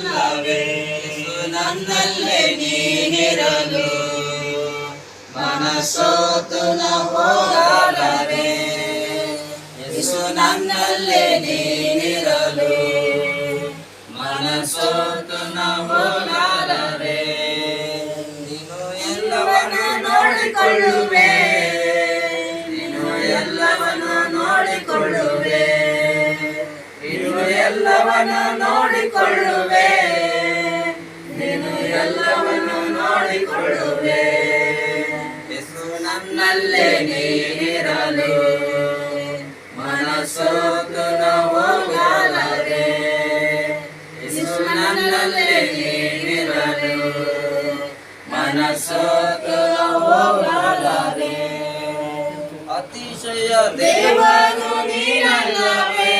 ನೀನಲ್ಲವೇ ನನ್ನಲ್ಲೇ ನೀನಿರಲು ಮನಸೋತು ನ ಹೋಗಲಾರೆ ಯೇಸು ನನ್ನಲ್ಲೇ ನೀನಿರಲು ಮನಸೋತು ನ ಹೋಗಲಾರೆ ನೀನು ಎಲ್ಲವನ್ನೂ ನೋಡಿಕೊಳ್ಳುವೆ ನೀನು ಎಲ್ಲವನ್ನೂ ನೋಡಿಕೊಳ್ಳುವೆ ನೀನು ಎಲ್ಲವನ್ನೂ ನೋಡಿಕೊಳ್ಳುವೆ ನೀನು ಎಲ್ಲವನ್ನೂ ನೋಡಿಕೊಳ್ಳುವೆ ಯೇಸು ನನ್ನಲ್ಲೇ ನೀನಿರಲು ಮನಸೋತು ನ ಹೋಗಲಾರೆ ಯೇಸು ನನ್ನಲ್ಲೇ ನೀನಿರಲು ಮನಸೋತು ನ ಹೋಗಲಾರೆ ಅತಿಶಯ ದೇವರು ನೀನಲ್ಲವೇ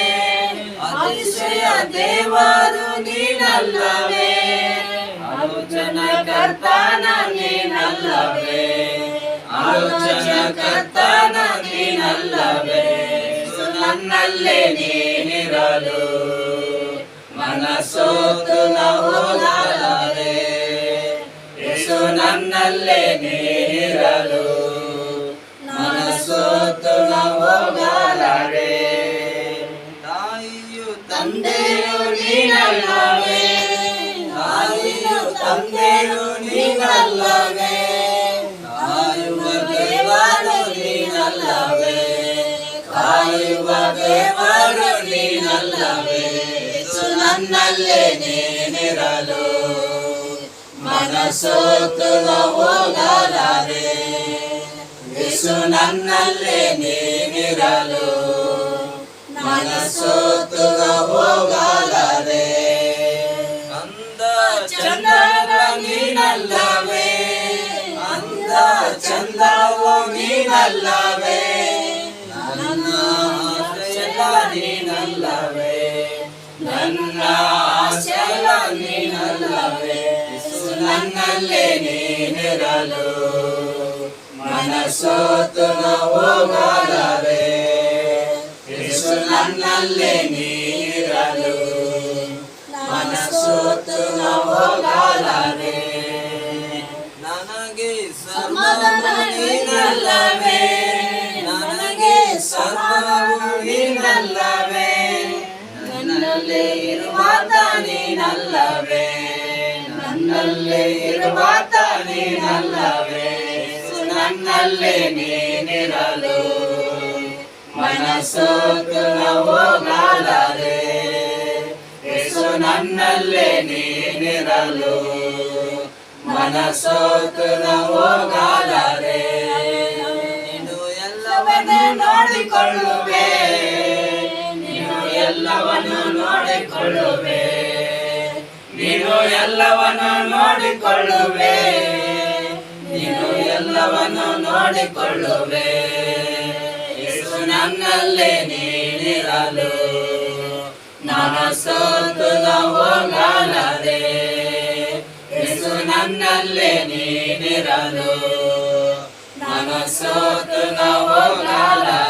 ಅತಿಶಯ ದೇವರು ನೀನಲ್ಲವೇ ಆಲೋಚನಕರ್ತನ ನೀನಲ್ಲವೇ ಆಲೋಚನಕರ್ತನ ನೀನಲ್ಲವೇ ಯೇಸು ನನ್ನಲ್ಲೇ ನೀನಿರಲು ಮನಸೋತು ನ ಹೋಗಲಾರೆ ಯೇಸು ನನ್ನಲ್ಲೇ ನೀನಿರಲು ಮನಸೋತು ನ ಹೋಗಲಾರೆ ತಾಯಿಯು ತಂದೆಯು ನೀನಲ್ಲವೇ ತಾಯಿಯು ತಂದೆಯು ನೀನಲ್ಲವೇ ಕಾಯುವ ದೇವರು ನೀನಲ್ಲವೇ ಕಾಯುವ ದೇವರು ನೀನಲ್ಲವೇ ಯೇಸು ನನ್ನಲ್ಲೇ ನೀನಿರಲು ಮನಸೋತು ನ ಹೋಗಲಾರೆ ಯೇಸು ನನ್ನಲ್ಲೇ ನೀನಿರಲು ಮನಸೋತು ನ ಹೋಗಲಾರೆ ಅಂದ ಚಂದವ ನೀನಲ್ಲವೇ ಅಂದ ಚಂದವು ನೀನಲ್ಲವೇ ನನ್ನ ಆಶ್ರಯ ನೀನಲ್ಲವೇ ನನ್ನ ಆಶ್ರಯ ನೀನಲ್ಲವೇ ಯೇಸು ನನ್ನಲ್ಲೇ ನೀನಿರಲು ಮನಸೋತು ನ ಹೋಗಲಾರೆ ಯೇಸು ನನ್ನಲ್ಲೇ ನೀನಿರಲು ಮನಸೋತು ನ ಹೋಗಲಾರೆ ನನಗೆ ಸಮಾಧಾನ ನೀನಲ್ಲವೇ ನನಗೆ ಸರ್ವವು ನೀನಲ್ಲವೇ ನನ್ನಲ್ಲೇ ಇರುವಾತ ನೀನಲ್ಲವೇ ನನ್ನಲ್ಲೇ ಇರುವಾತ ನೀನಲ್ಲವೇ ಯೇಸು ನನ್ನಲ್ಲೇ ನೀನಿರಲು ಮನಸೋತು ನ ಹೋಗಲಾರೆ ಯೇಸು ನನ್ನಲ್ಲೇ ನೀನಿರಲು ಮನಸೋತು ನ ಹೋಗಲಾರೆ ನೀನು ಎಲ್ಲವನ್ನೂ ನೋಡಿಕೊಳ್ಳುವೆ ನೀನು ಎಲ್ಲವನ್ನೂ ನೋಡಿಕೊಳ್ಳುವೆ ನೀನು ಎಲ್ಲವನ್ನೂ ನೋಡಿಕೊಳ್ಳುವೆ ನೀನು ಎಲ್ಲವನ್ನೂ ನೋಡಿಕೊಳ್ಳುವೆ ಯೇಸು ನನ್ನಲ್ಲೇ ನೀನಿರಲು ಮನಸೋತು ನ ಹೋಗಲಾರೆ ಯೇಸು ನನ್ನಲ್ಲೇ ನೀನಿರಲು ಮನಸೋತು ನ ಹೋಗಲಾರೆ